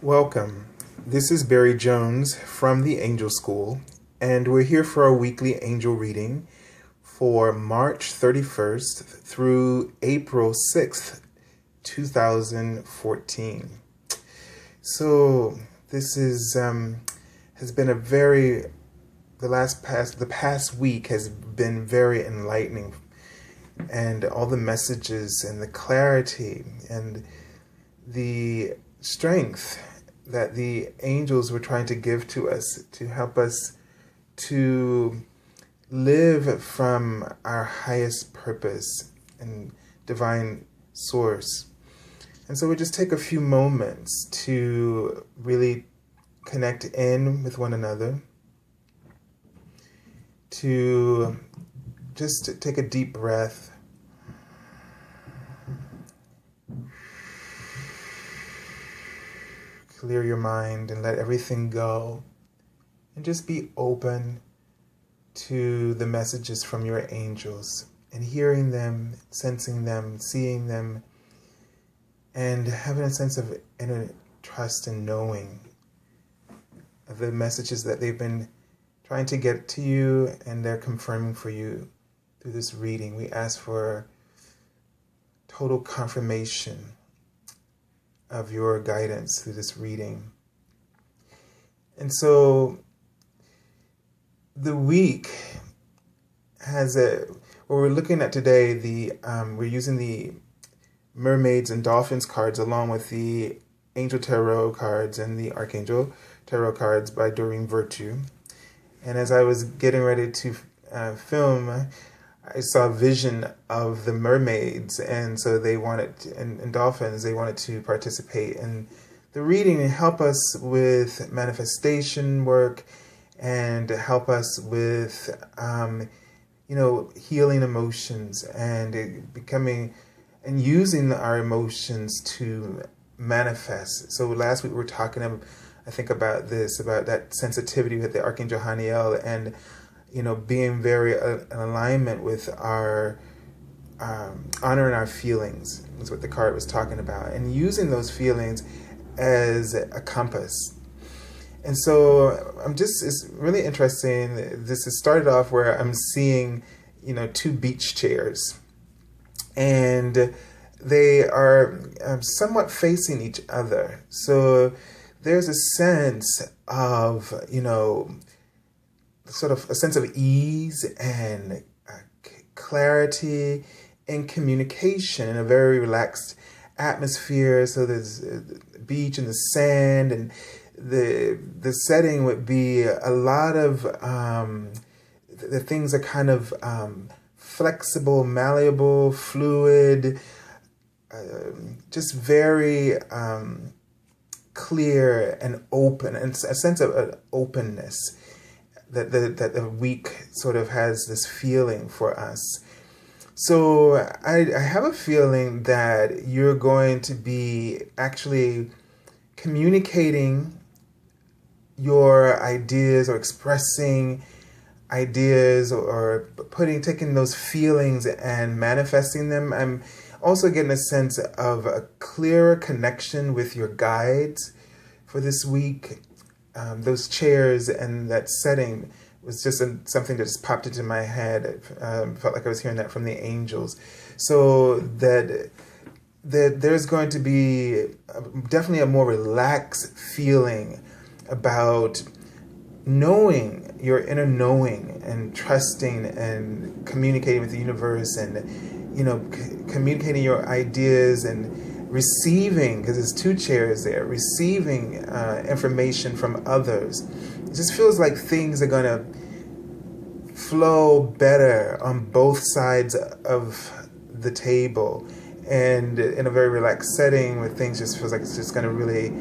Welcome. This is Barry Jones from the Angel School, and we're here for our weekly angel reading for March 31st through April 6th, 2014. So this is has been the past week has been very enlightening, and all the messages and the clarity and the strength that the angels were trying to give to us to help us to live from our highest purpose and divine source. And so we just take a few moments to really connect in with one another, to just take a deep breath. Clear your mind and let everything go. And just be open to the messages from your angels and hearing them, sensing them, seeing them, and having a sense of inner trust and knowing of the messages that they've been trying to get to you and they're confirming for you through this reading. We ask for total confirmation of your guidance through this reading. And so the week has what we're looking at today, we're using the Mermaids and Dolphins cards along with the Angel Tarot cards and the Archangel Tarot cards by Doreen Virtue. And as I was getting ready to film, I saw a vision of the mermaids, and so they wanted and dolphins, they wanted to participate in the reading and help us with manifestation work and help us with, healing emotions and becoming and using our emotions to manifest. So last week we were talking, I think, about that sensitivity with the Archangel Haniel and being very in alignment with our honoring our feelings is what the card was talking about, and using those feelings as a compass. And so it's really interesting. This has started off where I'm seeing, two beach chairs, and they are somewhat facing each other. So there's a sense of, sort of a sense of ease and clarity and communication in a very relaxed atmosphere. So there's the beach and the sand, and the setting would be a lot of the things are kind of flexible, malleable, fluid, just very clear and open, and a sense of openness that the week sort of has this feeling for us. So I have a feeling that you're going to be actually communicating your ideas or expressing ideas or taking those feelings and manifesting them. I'm also getting a sense of a clearer connection with your guides for this week. Those chairs and that setting was just something that just popped into my head. Felt like I was hearing that from the angels. So that there's going to be definitely a more relaxed feeling about knowing, your inner knowing, and trusting and communicating with the universe, and communicating your ideas and receiving, because there's two chairs there, receiving information from others. It just feels like things are going to flow better on both sides of the table, and in a very relaxed setting where things just feels like it's just going to really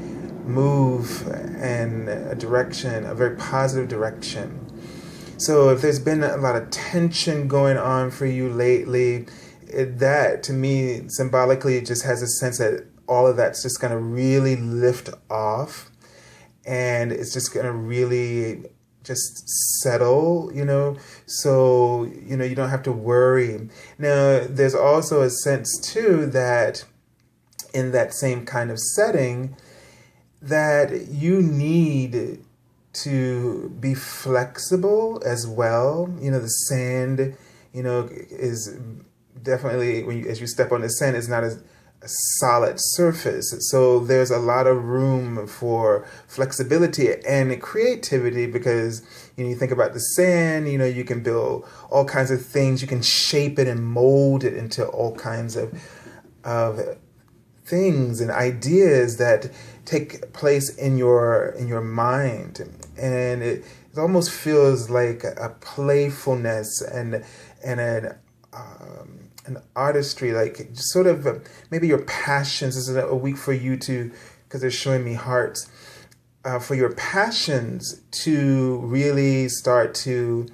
move in a direction, a very positive direction. So if there's been a lot of tension going on for you lately, that to me symbolically just has a sense that all of that's just going to really lift off, and it's just going to really just settle, so you don't have to worry. Now there's also a sense too that in that same kind of setting that you need to be flexible as well. The sand, is definitely, as you step on the sand, it's not a solid surface. So there's a lot of room for flexibility and creativity, because you think about the sand, you can build all kinds of things. You can shape it and mold it into all kinds of things and ideas that take place in your mind. And it almost feels like a playfulness and an artistry, like sort of maybe your passions. This is a week for you to, because they're showing me hearts, for your passions to really start to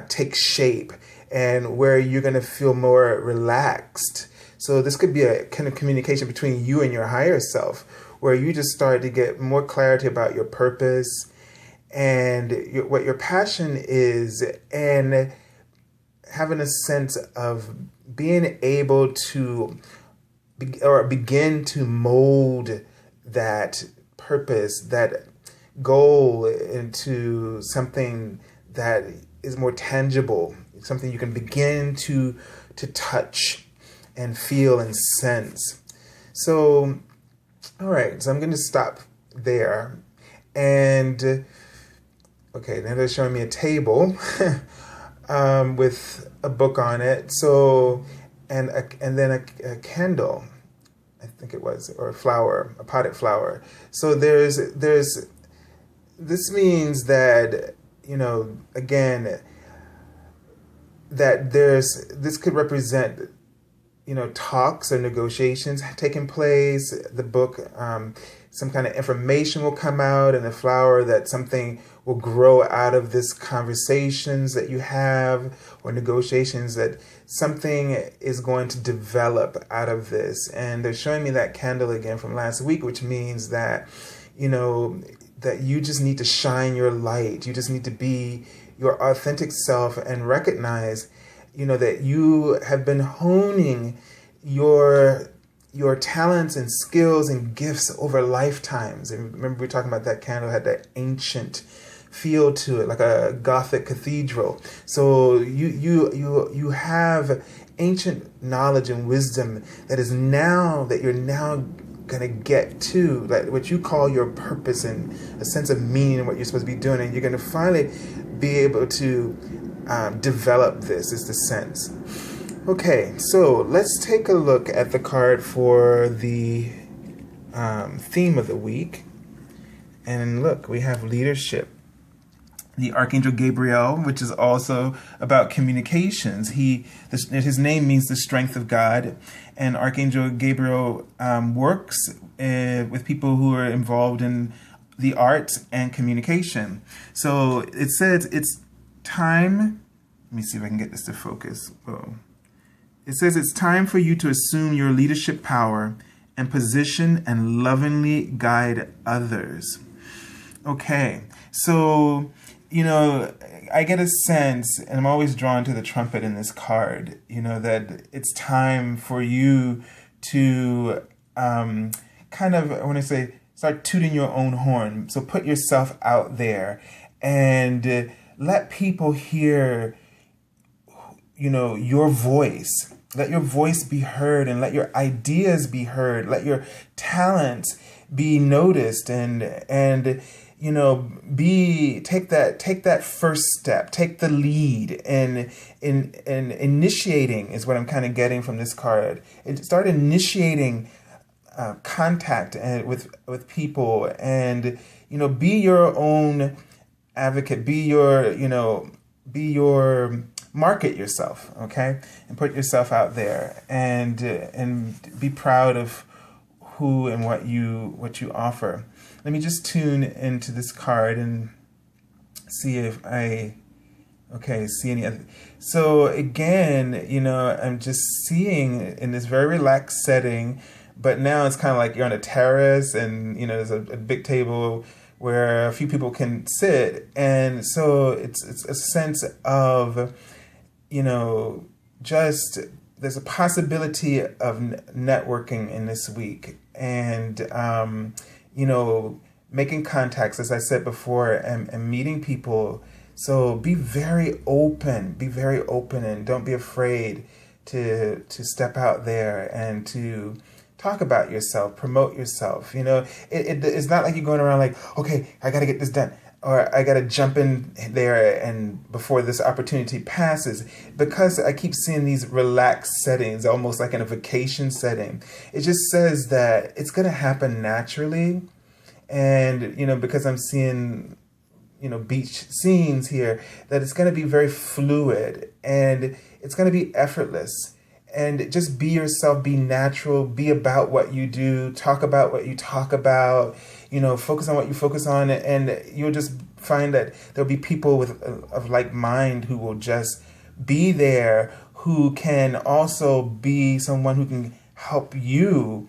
take shape, and where you're going to feel more relaxed. So this could be a kind of communication between you and your higher self, where you just start to get more clarity about your purpose and what your passion is, and having a sense of being able to begin to mold that purpose, that goal, into something that is more tangible, something you can begin to touch and feel and sense. So, all right, so I'm going to stop there. And, okay, now they're showing me a table with a book on it. So, and then a candle, I think it was, or a flower, a potted flower. So there's this means that, again, that this could represent, talks or negotiations taking place. The book, some kind of information will come out, and the flower, that something will grow out of this conversations that you have, or negotiations, that something is going to develop out of this. And they're showing me that candle again from last week, which means that, that you just need to shine your light. You just need to be your authentic self and recognize, that you have been honing your talents and skills and gifts over lifetimes. And remember, we were talking about that candle had that ancient feel to it, like a Gothic cathedral. So you have ancient knowledge and wisdom that you're now gonna get to, like what you call your purpose and a sense of meaning and what you're supposed to be doing, and you're gonna finally be able to develop this, is the sense. Okay, so let's take a look at the card for the theme of the week. And look, we have leadership. The Archangel Gabriel, which is also about communications. His name means the strength of God. And Archangel Gabriel works with people who are involved in the arts and communication. So it says it's time. Let me see if I can get this to focus. Whoa. It says it's time for you to assume your leadership power and position and lovingly guide others. Okay, so, I get a sense, and I'm always drawn to the trumpet in this card, that it's time for you to start tooting your own horn. So put yourself out there and let people hear, your voice. Let your voice be heard, and let your ideas be heard. Let your talents be noticed, and take that first step, take the lead, and initiating is what I'm kind of getting from this card. And start initiating contact with people, and be your own advocate. Be your market yourself, okay, and put yourself out there, and be proud of who and what you offer. Let me just tune into this card and see if I see any other. So again, I'm just seeing in this very relaxed setting, but now it's kind of like you're on a terrace, and there's a big table where a few people can sit, and so it's a sense of just there's a possibility of networking in this week, and making contacts, as I said before, and meeting people. So be very open, and don't be afraid to step out there and to talk about yourself, promote yourself. It's not like you're going around like, okay, I got to get this done, or I got to jump in there and before this opportunity passes, because I keep seeing these relaxed settings, almost like in a vacation setting. It just says that it's going to happen naturally. And, because I'm seeing, beach scenes here, that it's going to be very fluid and it's going to be effortless. And just be yourself, be natural, be about what you do, talk about what you talk about, focus on what you focus on. And you'll just find that there'll be people of like mind who will just be there, who can also be someone who can help you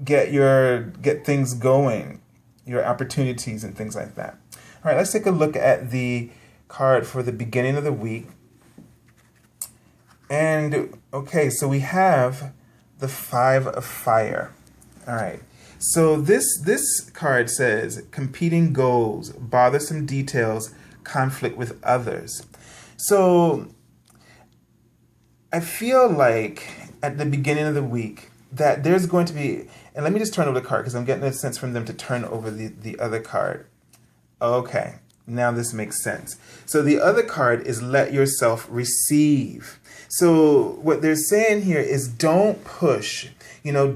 get things going, your opportunities and things like that. All right, let's take a look at the card for the beginning of the week. And okay, so we have the 5 of Fire. All right. So this card says competing goals, bothersome details, conflict with others. So I feel like at the beginning of the week that there's going to be, and let me just turn over the card because I'm getting a sense from them to turn over the other card. Okay, now this makes sense. So the other card is let yourself receive. So what they're saying here is don't push,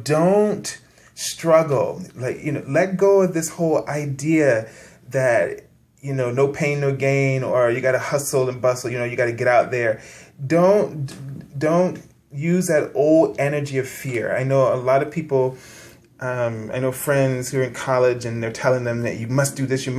don't struggle. Let go of this whole idea that, no pain, no gain, or you got to hustle and bustle, you got to get out there. Don't use that old energy of fear. I know a lot of people, I know friends who are in college and they're telling them that you must do this, in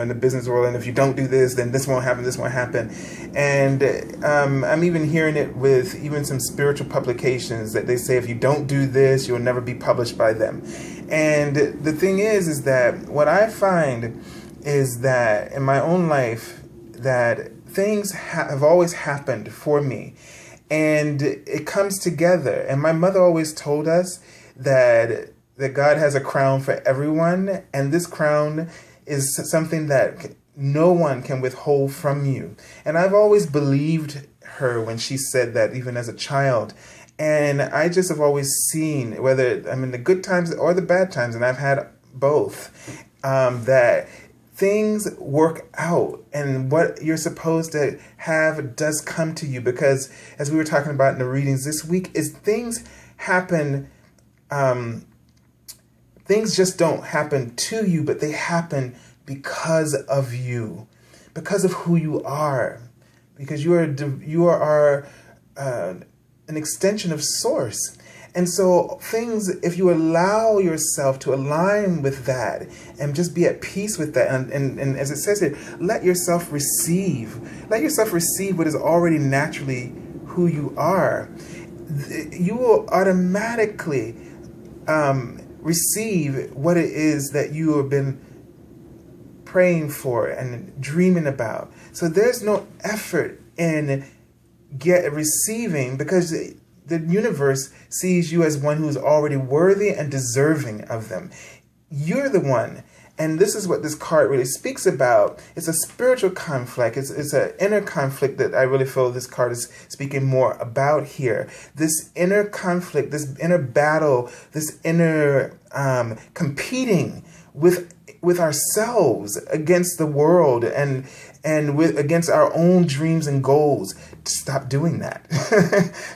the business world. And if you don't do this, then this won't happen. And I'm even hearing it with even some spiritual publications that they say if you don't do this, you'll never be published by them. And the thing is that what I find is that in my own life, that things have always happened for me. And it comes together. And my mother always told us that God has a crown for everyone, and this crown is something that no one can withhold from you. And I've always believed her when she said that, even as a child. And I just have always seen, whether I'm in the good times or the bad times, and I've had both, that things work out, and what you're supposed to have does come to you. Because as we were talking about in the readings this week, is things happen, things just don't happen to you, but they happen because of you, because of who you are, because you are an extension of Source. And so things, if you allow yourself to align with that and just be at peace with that, and as it says here, let yourself receive what is already naturally who you are, you will automatically receive what it is that you have been praying for and dreaming about. So there's no effort in receiving, because the universe sees you as one who is already worthy and deserving of them. You're the one. And this is what this card really speaks about. It's a spiritual conflict. It's an inner conflict that I really feel this card is speaking more about here. This inner conflict, this inner battle, this inner competing with ourselves against the world and against our own dreams and goals. Stop doing that.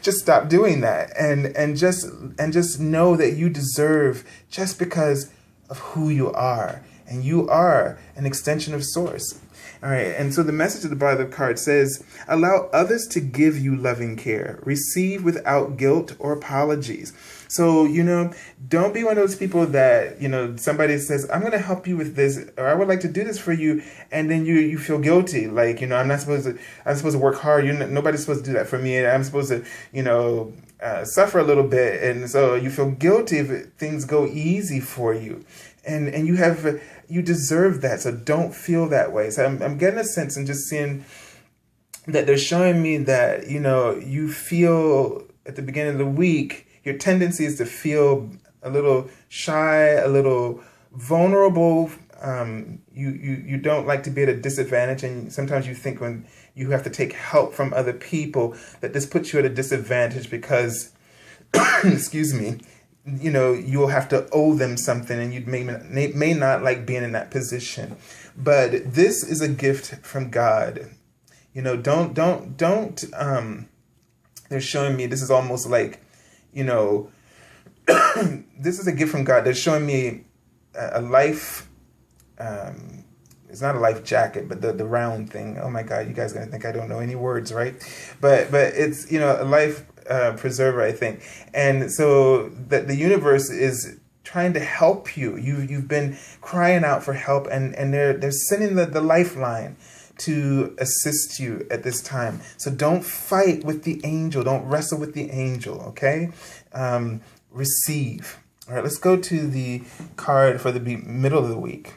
Just stop doing that, and just know that you deserve, just because of who you are, and you are an extension of Source. All right, and so the message of the bottom of the card says, allow others to give you loving care. Receive without guilt or apologies. So, don't be one of those people that, somebody says, I'm going to help you with this, or I would like to do this for you, and then you feel guilty. Like, I'm supposed to work hard. Nobody's supposed to do that for me, and I'm supposed to, suffer a little bit. And so you feel guilty if things go easy for you. And you deserve that, so don't feel that way. So I'm getting a sense and just seeing that they're showing me that, you feel at the beginning of the week, your tendency is to feel a little shy, a little vulnerable. You don't like to be at a disadvantage, and sometimes you think when you have to take help from other people that this puts you at a disadvantage because, excuse me, you'll have to owe them something, and you may not like being in that position. But this is a gift from God. Don't. They're showing me this is almost like, this is a gift from God. They're showing me a life. It's not a life jacket, but the round thing. Oh my God, you guys are gonna think I don't know any words, right? But it's a life preserver, I think. And so that the universe is trying to help you. You've been crying out for help, and they're sending the lifeline to assist you at this time. So don't fight with the angel. Don't wrestle with the angel. Okay, receive. All right, let's go to the card for the middle of the week.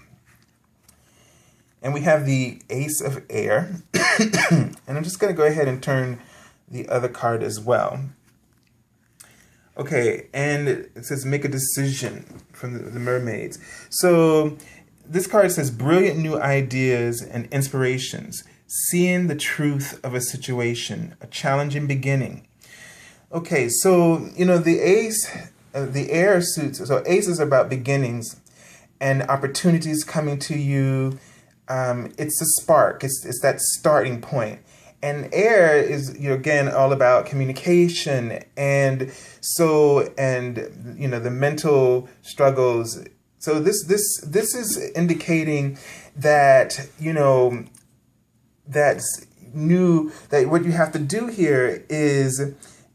And we have the Ace of Air. And I'm just going to go ahead and turn the other card as well. Okay, and it says make a decision from the mermaids. So this card says brilliant new ideas and inspirations, seeing the truth of a situation, a challenging beginning. Okay, so, the ace, the air suits, so aces are about beginnings and opportunities coming to you. It's a spark. It's that starting point. And air is, again, all about communication and the mental struggles. So this is indicating that, that what you have to do here is,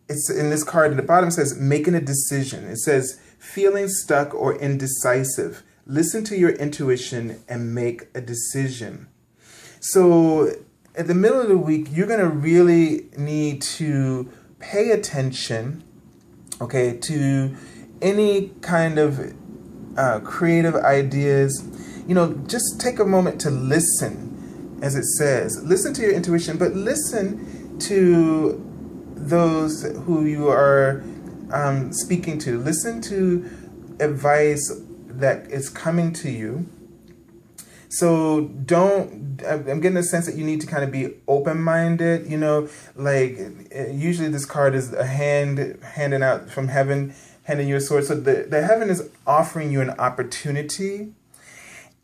it's in this card at the bottom, says making a decision. It says feeling stuck or indecisive. Listen to your intuition and make a decision. So at the middle of the week, you're going to really need to pay attention, okay, to any kind of creative ideas. Just take a moment to listen, as it says. Listen to your intuition, but listen to those who you are speaking to. Listen to advice that is coming to you. So I'm getting a sense that you need to kind of be open-minded, usually this card is a hand handing out from heaven, handing you a sword. So the heaven is offering you an opportunity,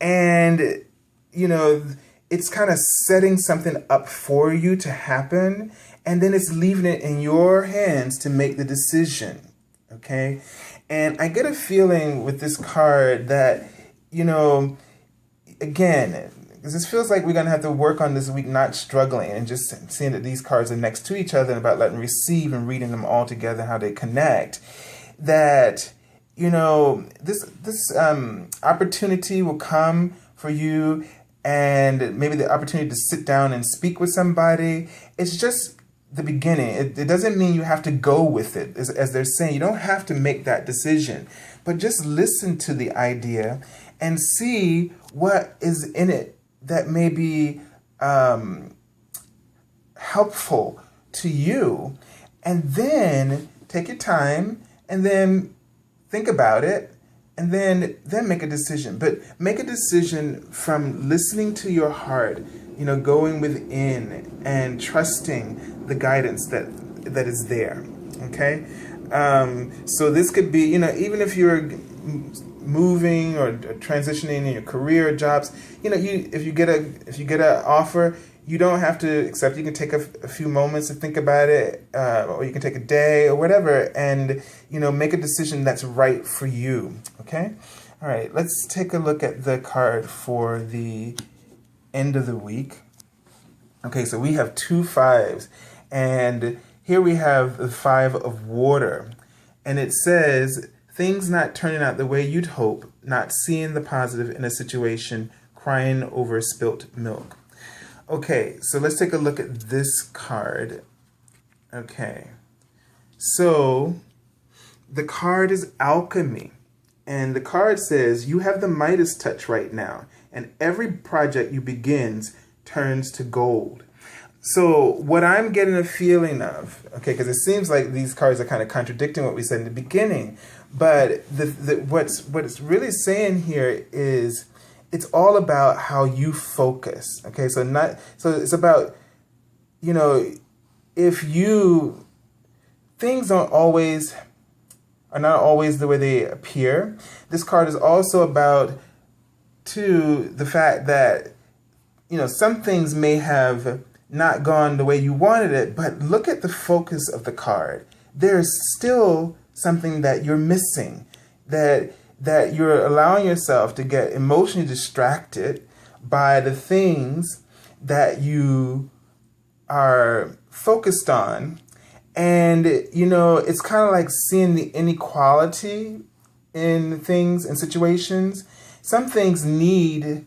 and, it's kind of setting something up for you to happen, and then it's leaving it in your hands to make the decision, okay? And I get a feeling with this card that, again, this feels like we're going to have to work on this week not struggling and just seeing that these cards are next to each other and about letting receive and reading them all together, how they connect. That, this opportunity will come for you, and maybe the opportunity to sit down and speak with somebody. It's just the beginning. It doesn't mean you have to go with it. As they're saying, you don't have to make that decision, but just listen to the idea and see what is in it that may be helpful to you. And then take your time and then think about it, and then make a decision. But make a decision from listening to your heart, going within and trusting the guidance that is there, okay? So this could be, even if you're moving or transitioning in your career or jobs, if you get an offer, you don't have to accept. You can take a few moments to think about it, or you can take a day or whatever, and make a decision that's right for you. Okay, all right. Let's take a look at the card for the end of the week. Okay, so we have 2 5s, and here we have the 5 of water, and it says things not turning out the way you'd hope, not seeing the positive in a situation, crying over spilt milk. Okay, so let's take a look at this card. Okay, so the card is alchemy, and the card says you have the Midas touch right now, and every project you begins turns to gold. So what I'm getting a feeling of, okay, because it seems like these cards are kind of contradicting what we said in the beginning, But what's it's really saying here is it's all about how you focus. Okay, so it's about, if things are not always the way they appear. This card is also about, too, the fact that, some things may have not gone the way you wanted it, but look at the focus of the card. There's still something that you're missing, that you're allowing yourself to get emotionally distracted by the things that you are focused on. And, it's kind of like seeing the inequality in things and situations. Some things really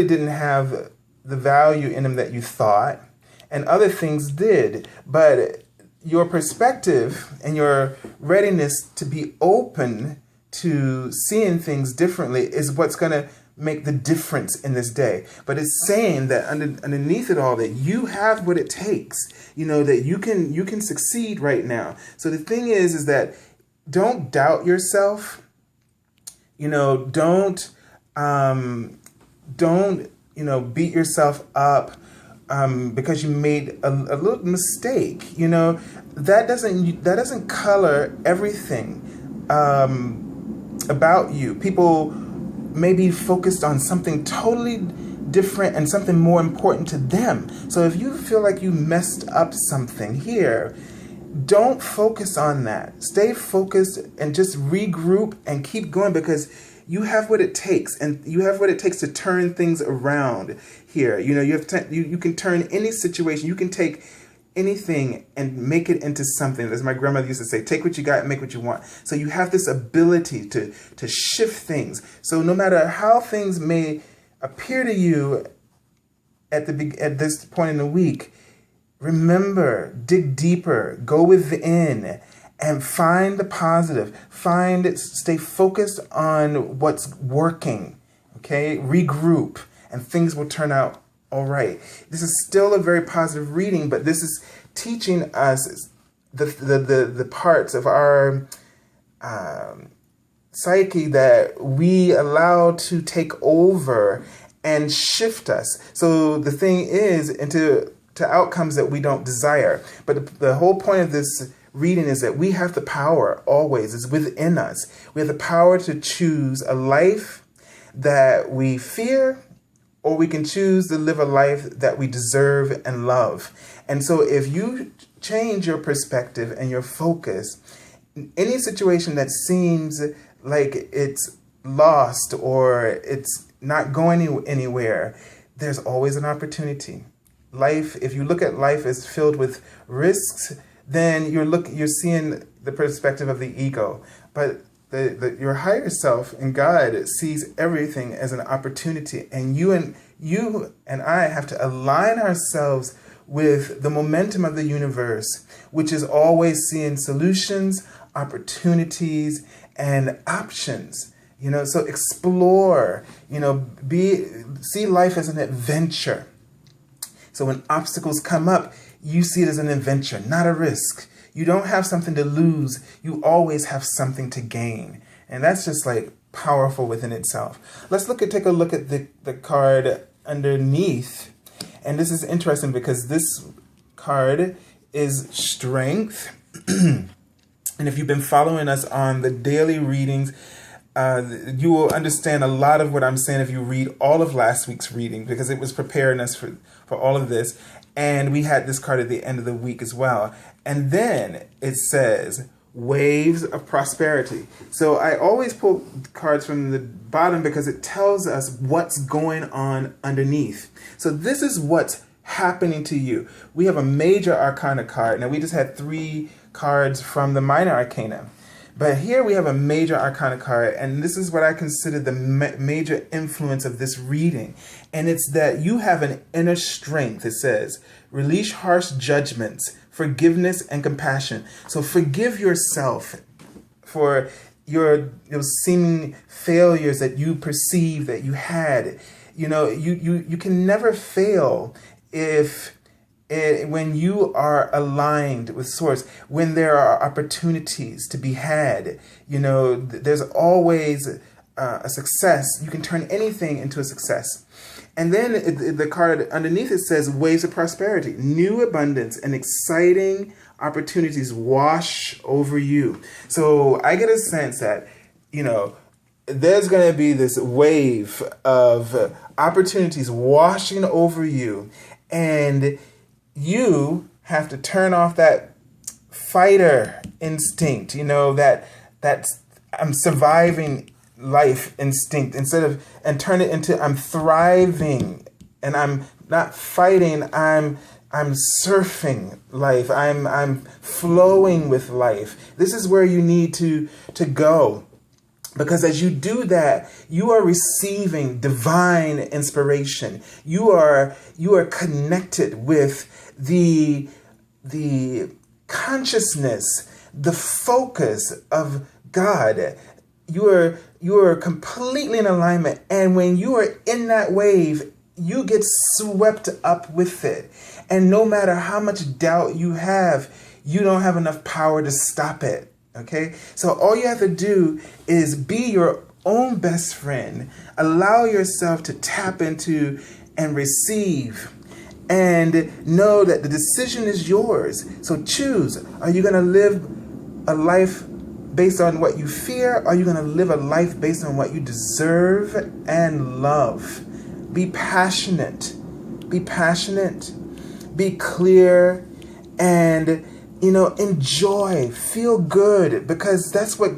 didn't have the value in them that you thought, and other things did. But your perspective and your readiness to be open to seeing things differently is what's going to make the difference in this day. But it's saying that underneath it all, that you have what it takes, that you can succeed right now. So the thing is that don't doubt yourself. Don't beat yourself up because you made a little mistake. That doesn't color everything about you. People may be focused on something totally different and something more important to them. So if you feel like you messed up something here, don't focus on that. Stay focused and just regroup and keep going, because you have what it takes, and you have what it takes to turn things around here. You can turn any situation. You can take anything and make it into something. As my grandmother used to say, take what you got and make what you want. So you have this ability to shift things. So no matter how things may appear to you at this point in the week, remember, dig deeper, go within, and find the positive. Stay focused on what's working. Okay, regroup, and things will turn out all right. This is still a very positive reading, but this is teaching us the parts of our psyche that we allow to take over and shift us. So the thing is, into outcomes that we don't desire. But the whole point of this reading is that we have the power always. It's within us. We have the power to choose a life that we fear, or we can choose to live a life that we deserve and love. And so if you change your perspective and your focus, any situation that seems like it's lost or it's not going anywhere, there's always an opportunity. Life, if you look at life as filled with risks, then you're seeing the perspective of the ego. But your higher self and God sees everything as an opportunity, and you and I have to align ourselves with the momentum of the universe, which is always seeing solutions, opportunities, and options. So explore. See life as an adventure. So when obstacles come up, you see it as an adventure, not a risk. You don't have something to lose. You always have something to gain. And that's just like powerful within itself. Let's take a look at the card underneath. And this is interesting because this card is strength. And if you've been following us on the daily readings, you will understand a lot of what I'm saying if you read all of last week's reading, because it was preparing us for all of this. And we had this card at the end of the week as well. And then it says, waves of prosperity. So I always pull cards from the bottom because it tells us what's going on underneath. So this is what's happening to you. We have a major arcana card. Now we just had 3 cards from the minor arcana. But here we have a major arcana card, and this is what I consider the major influence of this reading. And it's that you have an inner strength. It says, release harsh judgments, forgiveness, and compassion. So forgive yourself for your seeming failures that you perceive that you had. You can never fail if when you are aligned with source, when there are opportunities to be had, there's always a success. You can turn anything into a success. And then the card underneath it says waves of prosperity, new abundance and exciting opportunities wash over you. So I get a sense that, there's going to be this wave of opportunities washing over you, and you have to turn off that fighter instinct, that's I'm surviving life instinct and turn it into I'm thriving, and I'm not fighting, I'm surfing life. I'm flowing with life. This is where you need to go. Because as you do that, you are receiving divine inspiration. You are connected with the consciousness, the focus of God. You are completely in alignment. And when you are in that wave, you get swept up with it. And no matter how much doubt you have, you don't have enough power to stop it. Okay, so all you have to do is be your own best friend. Allow yourself to tap into and receive, and know that the decision is yours. So choose. Are you going to live a life based on what you fear? Or are you going to live a life based on what you deserve and love? Be passionate. Be passionate. Be clear, and enjoy, feel good, because that's what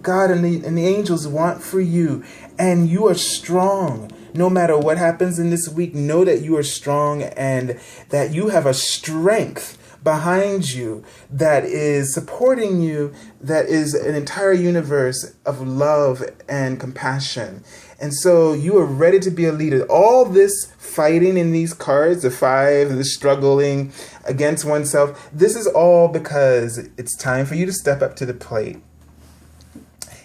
God and the angels want for you. And you are strong. No matter what happens in this week, know that you are strong and that you have a strength behind you that is supporting you, that is an entire universe of love and compassion. And so you are ready to be a leader. All this fighting in these cards, the 5, the struggling against oneself, this is all because it's time for you to step up to the plate.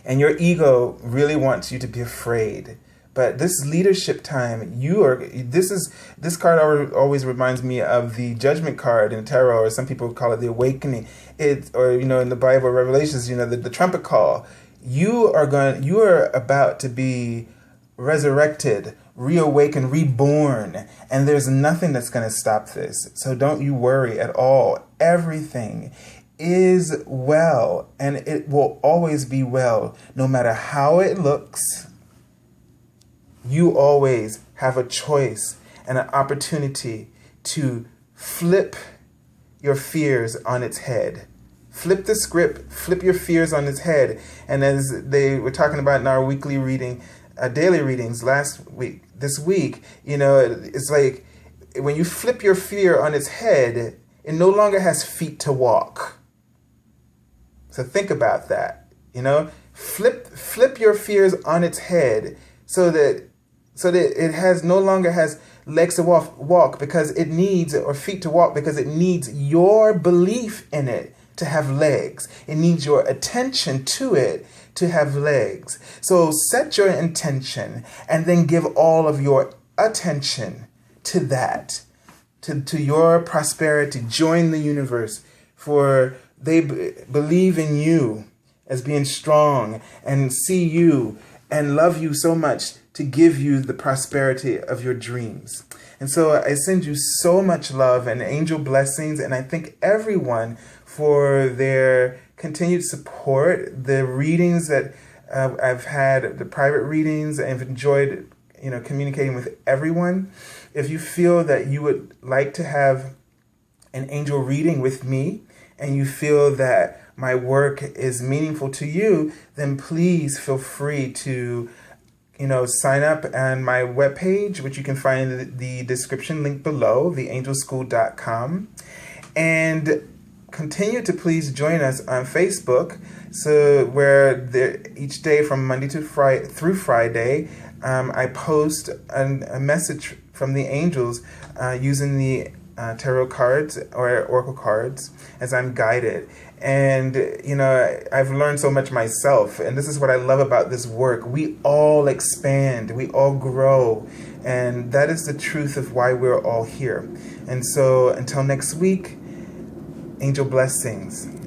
And your ego really wants you to be afraid. But this leadership time, this card always reminds me of the Judgment card in tarot, or some people call it the Awakening. In the Bible, Revelations, the trumpet call. You are about to be resurrected, reawakened, reborn, and there's nothing that's going to stop this. So don't you worry at all. Everything is well, and it will always be well, no matter how it looks. You always have a choice and an opportunity to flip your fears on its head. Flip the script, flip your fears on its head. And as they were talking about in our weekly reading, daily readings this week, it's like when you flip your fear on its head, it no longer has feet to walk. So think about that, flip your fears on its head so that it no longer has legs to walk because it needs, or feet to walk because it needs your belief in it to have legs. It needs your attention to it to have legs. So set your intention and then give all of your attention to that, to your prosperity. Join the universe, for they believe in you as being strong and see you and love you so much to give you the prosperity of your dreams. And so I send you so much love and angel blessings, and I thank everyone for their continued support. The readings that I've had, the private readings, I've enjoyed, communicating with everyone. If you feel that you would like to have an angel reading with me, and you feel that my work is meaningful to you, then please feel free to sign up on my webpage, which you can find in the description link below, theangelschool.com. And continue to please join us on Facebook, so where each day from Monday through Friday, I post a message from the angels using the tarot cards or oracle cards as I'm guided. And, you know, I've learned so much myself. And this is what I love about this work. We all expand. We all grow. And that is the truth of why we're all here. And so until next week, angel blessings.